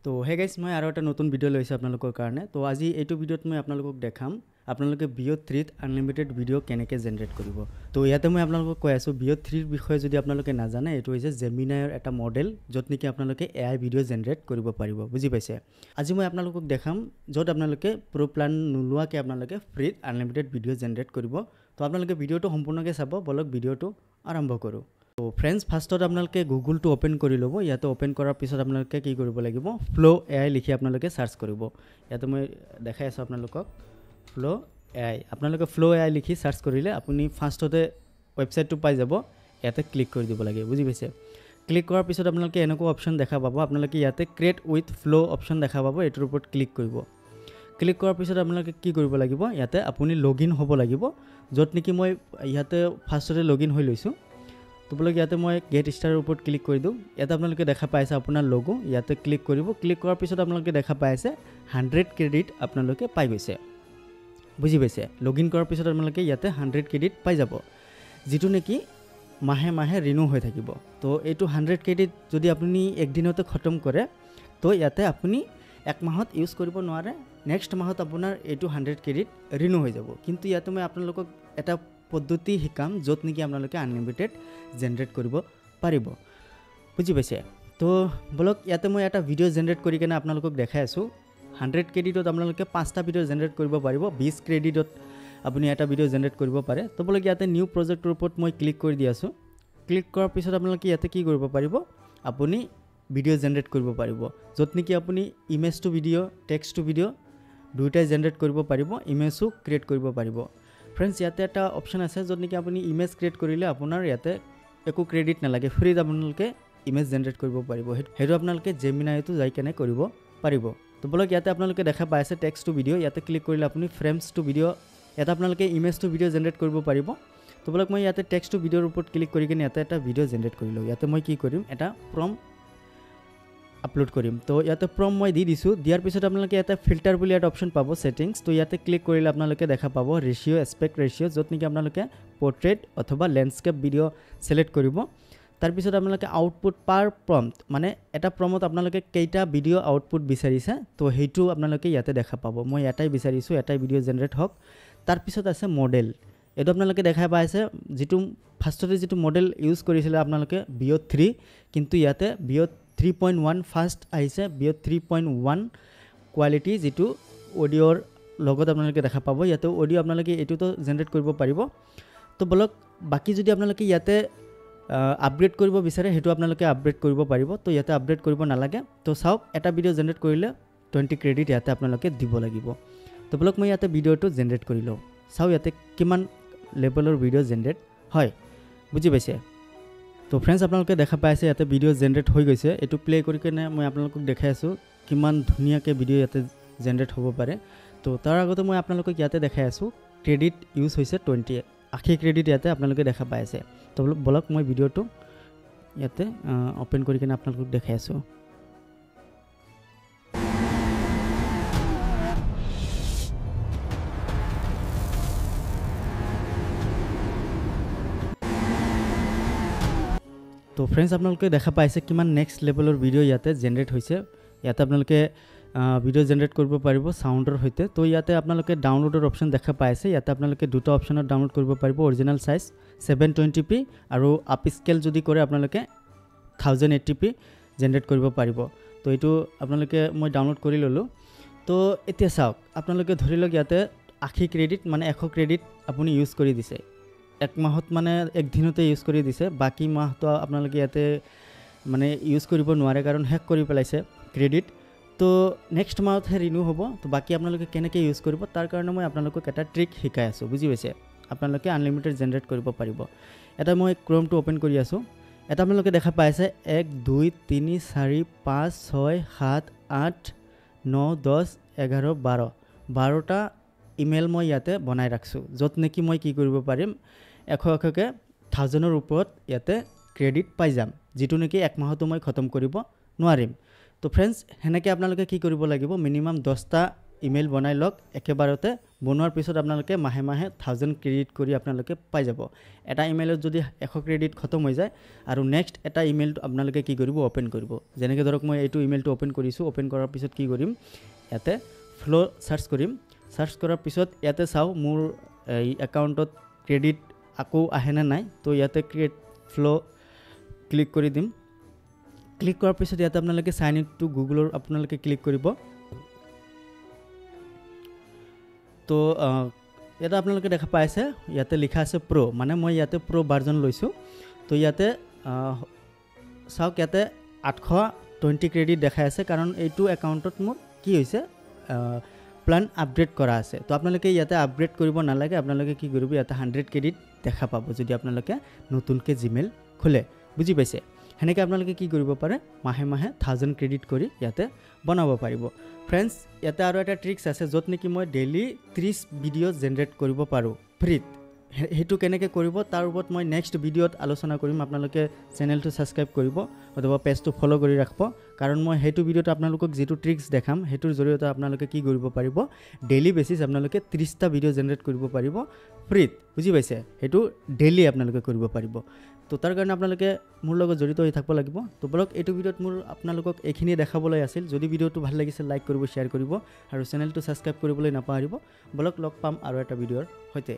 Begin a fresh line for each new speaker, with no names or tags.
তো hey guys মই আৰু এটা নতুন ভিডিও লৈছো আপোনালোকৰ কাৰণে তো আজি এইটো ভিডিওত মই আপোনালোকক দেখাম আপোনালোকে BO3 ত আনলিমিটেড ভিডিও কেনেকৈ জেনাৰেট কৰিব তো ইয়াতে মই আপোনালোকক কৈ আছো BO3 ৰ বিষয়ে যদি আপোনালোকে নাজানে এটো হৈছে জেমিনাইৰ এটা মডেল যত নেকি আপোনালোকে AI ভিডিও জেনাৰেট কৰিব পাৰিব বুজি পাইছে আজি মই আপোনালোকক দেখাম যত আপোনালোকে প্ৰো প্লান নোলোৱাকে আপোনালোকে ফ্ৰী আনলিমিটেড ভিডিও জেনাৰেট কৰিব তো আপোনালোকে ভিডিওটো সম্পূৰ্ণকৈ চাব বলক ভিডিওটো আৰম্ভ কৰো তো फ्रेंड्स ফাৰ্ষ্টত আপোনালোকে গুগল টো ওপেন কৰি লব ইয়াতে ওপেন কৰাৰ পিছত আপোনালোকে কি কৰিব লাগিব ফ্লো AI লিখি আপোনালোকে সাৰ্চ কৰিব ইয়াতে মই দেখাই আছো আপোনালোকক ফ্লো AI আপোনালোকে ফ্লো AI লিখি সাৰ্চ কৰিলে আপুনি ফাৰ্ষ্টতে ওয়েবসাইটটো পাই যাব ইয়াতে ক্লিক কৰি দিব লাগে বুজি পাইছে ক্লিক কৰাৰ পিছত আপোনালোকে এনেকুৱা অপচন দেখা পাব আপোনালোকে ইয়াতে ক্ৰিয়েট উইথ ফ্লো অপচন দেখা পাব এটোৰ ওপৰত ক্লিক কৰিব ক্লিক কৰাৰ পিছত আপোনালোকে কি কৰিব লাগিব ইয়াতে আপুনি লগইন হ'ব লাগিব যত নেকি মই ইয়াতে ফাৰ্ষ্টতে লগইন হৈ লৈছো তো বলক ইয়াতে মই গেট ষ্টাৰৰ ওপৰত ক্লিক কৰি দিও ইয়াতে আপোনালোকে দেখা পাইছে আপোনাৰ লোগো ইয়াতে ক্লিক কৰিব ক্লিক কৰাৰ পিছত আপোনালোকে দেখা পাইছে 100 ক্ৰেডিট আপোনালোকে পাই গৈছে বুজি পাইছে লগইন কৰাৰ পিছত আপোনালোকে ইয়াতে 100 ক্ৰেডিট পাই যাব যেটো নেকি মাহে মাহে ৰিনিউ হৈ থাকিব তো এইটো 100 ক্ৰেডিট যদি আপুনি এক দিনতে খতম কৰে তো ইয়াতে আপুনি এক মাহত ইউজ কৰিব নোৱাৰে নেক্সট মাহত আপোনাৰ এইটো 100 ক্ৰেডিট ৰিনিউ হৈ যাব কিন্তু ইয়াতে মই আপোনালোকক এটা পদ্ধতি শিকাম যত নেকি আপোনালোকে আনলিমিটেড জেনাৰেট কৰিব পাৰিব বুজি পাইছে তো বলক ইয়াতে মই এটা ভিডিও জেনাৰেট কৰি কেনে আপোনালোকক দেখাই আছো 100 ক্ৰেডিটত আপোনালোকে 5টা ভিডিও জেনাৰেট কৰিব পাৰিব 20 ক্ৰেডিটত আপুনি এটা ভিডিও জেনাৰেট কৰিব পাৰে তো বলক ইয়াতে নিউ প্ৰজেক্টৰ ওপৰত মই ক্লিক কৰি দি আছো ক্লিক কৰাৰ পিছত আপোনালোকে ইয়াতে কি কৰিব পাৰিব আপুনি ভিডিও জেনাৰেট কৰিব পাৰিব যত নেকি আপুনি image to video text to video দুইটাই জেনাৰেট কৰিব পাৰিব ইমেজও ক্ৰিয়েট কৰিব পাৰিব फ्रेंड्स ইয়াতে এটা অপচন আছে যত নেকি আপুনি ইমেজ ক্ৰিয়েট কৰিলে আপোনাৰ ইয়াতে একো ক্ৰেডিট নালাগে ফ্ৰী আপোনালোকে ইমেজ জেনাৰেট কৰিব পাৰিব হেটো আপোনালোকে জেমিনাইটো যাই কেনে কৰিব পাৰিব তো বলক ইয়াতে আপোনালোকে দেখা পাইছে টেক্সট টু ভিডিও ইয়াতে ক্লিক কৰিলে আপুনি ফ্ৰেমছ টু ভিডিও ইয়াতে আপোনালোকে ইমেজ টু ভিডিও জেনাৰেট কৰিব পাৰিব তো বলক মই ইয়াতে টেক্সট টু ভিডিওৰ ওপৰত ক্লিক কৰি কেনে ইয়াতে এটা ভিডিও জেনাৰেট কৰিলো ইয়াতে মই কি কৰিম এটা প্ৰম্পট আপলোড কৰিম তো ইয়াতে প্ৰম্পট মই দি দিছো দিয়াৰ পিছত আপোনালোকে ইয়াতে ফিল্টাৰ বুলি এটা অপচন পাব সেটিংস তো ইয়াতে ক্লিক কৰিলে আপোনালোকে দেখা পাব ৰেশিও এসপেক্ট ৰেশিও যত নেকি আপোনালোকে পোৰ্ট্ৰেট অথবা ল্যান্ডস্কেপ ভিডিও সিলেক্ট কৰিব তাৰ পিছত আপোনালোকে আউটপুট পাৰ প্ৰম্পট মানে এটা প্ৰম্পট আপোনালোকে কেইটা ভিডিও আউটপুট বিচাৰিছে তো হেতু আপোনালোকে ইয়াতে দেখা পাব মই এটাই বিচাৰিছো এটাই ভিডিও জেনাৰেট হক তাৰ পিছত আছে মডেল এটো আপোনালোকে দেখা পাইছে যেটো ফাৰ্ষ্টতে যেটো মডেল ইউজ কৰিছিল আপোনালোকে BO3 কিন্তু ইয়াতে BO3.1 ফাৰ্স্ট আহিছে BO3.1 কোৱালিটি যেটো অডিওৰ লগত আপোনালোকে দেখা পাব ইয়াতে অডিও আপোনালোকে এটোটো জেনাৰেট কৰিব পাৰিব তো বলক বাকি যদি আপোনালোকে ইয়াতে আপগ্ৰেড কৰিব বিচাৰে হেতু আপোনালোকে আপগ্ৰেড কৰিব পাৰিব তো ইয়াতে আপগ্ৰেড কৰিব নালাগে তো চাওক এটা ভিডিও জেনাৰেট কৰিলে 20 ক্ৰেডিট ইয়াতে আপোনালোকে দিব লাগিব তো বলক মই ইয়াতে ভিডিওটো জেনাৰেট কৰিলো চাও ইয়াতে কিমান লেভেলৰ ভিডিও জেনাৰেট হয় বুজি পাইছে তো फ्रेंड्स আপোনালোকে দেখা পাইছে ইয়াতে ভিডিও জেনাৰেট হৈ গৈছে এটো প্লে কৰি কেনে মই আপোনালোকক দেখাই আছো কিমান ধুনিয়াকে ভিডিও ইয়াতে জেনাৰেট হ'ব পাৰে তো তাৰ আগতে মই আপোনালোকক ইয়াতে দেখাই আছো ক্ৰেডিট ইউজ হৈছে 20 আখি ক্ৰেডিট ইয়াতে আপোনালোকে দেখা পাইছে তো বলক মই ভিডিওটো ইয়াতে ওপেন কৰি কেনে আপোনালোকক দেখাই আছো তো फ्रेंड्स আপোনালোকে দেখা পাইছে কিমান নেক্সট লেভেলৰ ভিডিও ইয়াতে জেনাৰেট হৈছে ইয়াতে আপোনালোকে ভিডিও জেনাৰেট কৰিব পাৰিব সাউন্ডৰ হৈতে তো ইয়াতে আপোনালোকে ডাউনলোডৰ অপচন দেখা পাইছে ইয়াতে আপোনালোকে দুটা অপচনত ডাউনলোড কৰিব পাৰিব অৰিজিনাল সাইজ 720p আৰু আপ স্কেল যদি কৰে আপোনালোকে 1080p জেনাৰেট কৰিব পাৰিব তো এটো আপোনালোকে মই ডাউনলোড কৰি ললো তো এতিয়া চাওক আপোনালোকে ধৰি লওক ইয়াতে আখি ক্ৰেডিট মানে 100 ক্ৰেডিট আপুনি ইউজ কৰি দিছে এক মাহত মানে এক দিনতে ইউজ কৰি দিছে বাকি মাহ তো আপোনালোকে ইয়াতে মানে ইউজ কৰিব নোৱাৰে কাৰণ হেক কৰি পেলাইছে ক্ৰেডিট তো নেক্সট মাহত হে ৰিনিউ হ'ব তো বাকি আপোনালোকে কেনেকৈ ইউজ কৰিব তাৰ কাৰণে মই আপোনালোকক এটা ট্ৰিক শিকাই আছো বুজি পাইছে আপোনালোকে আনলিমিটেড জেনাৰেট কৰিব পাৰিব এটা মই ক্ৰোমটো ওপেন কৰি আছো এটা আপোনালোকে দেখা পাইছে 1 2 3 4 5 6 7 8 9 10 11 12 12টা ইমেইল মই ইয়াতে বনাই ৰাখছো যত নেকি মই কি কৰিব পাৰিম এখকে 1000ৰ ওপৰত ইয়াতে ক্ৰেডিট পাই যাম যেটো নেকি এক মাহত মই খতম কৰিব নোৱাৰিম তো फ्रेंड्स হেনেকে আপোনালোকে কি কৰিব লাগিব মিনিমাম 10টা ইমেইল বনাই লওক একেবাৰতে বনোৱাৰ পিছত আপোনালোকে মাহে মাহে 1000 ক্ৰেডিট কৰি আপোনালোকে পাই যাব এটা ইমেইলত যদি 100 ক্ৰেডিট খতম হৈ যায় আৰু নেক্সট এটা ইমেইল আপোনালোকে কি কৰিব ওপেন কৰিব যেনেকৈ ধৰক মই এইটো ইমেইলটো ওপেন কৰিছোঁ ওপেন কৰাৰ পিছত কি কৰিম ইয়াতে ফ্লো সাৰ্চ কৰিম সাৰ্চ কৰাৰ পিছত ইয়াতে চাও মোৰ এই একাউণ্টত ক্ৰেডিট আকৌ আহে না নাই তো ইয়াতে ক্ৰিয়েট ফ্লো ক্লিক কৰি দিম ক্লিক কৰাৰ পিছত ইয়াতে আপোনালোকে সাইন ইন টু গুগলৰ আপোনালোকে ক্লিক কৰিব তো এটা আপোনালোকে দেখা পাইছে ইয়াতে লিখা আছে প্ৰো মানে মই ইয়াতে প্ৰো ভাৰ্জন লৈছো তো ইয়াতে চাওক ইয়াতে 820 ক্ৰেডিট দেখাই আছে কাৰণ এইটো একাউণ্টত মোৰ কি হৈছে প্লান আপডেট কৰা আছে তো আপোনালোকে ইয়াতে আপগ্ৰেড কৰিব নালাগে আপোনালোকে কি কৰিব ইয়াতে 100 ক্ৰেডিট দেখা পাব যদি আপোনালোকে নতুনকৈ জিমেইল খোলে বুজি পাইছে হেনেকৈ আপোনালোকে কি কৰিব পাৰে মাহে মাহে 1000 ক্ৰেডিট কৰি ইয়াতে বনাব পাৰিব ফ্ৰেন্ডছ ইয়াতে আৰু এটা ট্ৰিক্স আছে যত নেকি মই ডেইলি 30 ভিডিও জেনাৰেট কৰিব পাৰো ফ্ৰীত হেতু কেনেকৈ কৰিব তাৰ ওপৰত মই নেক্সট ভিডিওত আলোচনা কৰিম আপোনালোকে চেনেলটো সাবস্ক্ৰাইব কৰিব অথবা পেজটো ফলো কৰি ৰাখিব কাৰণ মই হেতু ভিডিওত আপোনালোকক যেটো ট্ৰিক্স দেখাম হেতুৰ জৰিয়তে আপোনালোকে কি কৰিব পাৰিব ডেইলি বেসিস আপোনালোকে 30টা ভিডিও জেনাৰেট কৰিব পাৰিব ফ্ৰীত বুজি পাইছে হেতু ডেইলি আপোনালোকে কৰিব পাৰিব তো তাৰ কাৰণে আপোনালোকে মোৰ লগত জড়িত হৈ থাকিব লাগিব তো বলক এইটো ভিডিওত মোৰ আপোনালোকক এইখিনি দেখাবলৈ আছিল যদি ভিডিওটো ভাল লাগিছে লাইক কৰিব শেয়াৰ কৰিব আৰু চেনেলটো সাবস্ক্ৰাইব কৰিবলৈ নাপাহৰিব বলক লগ পাম আৰু এটা ভিডিওৰ সৈতে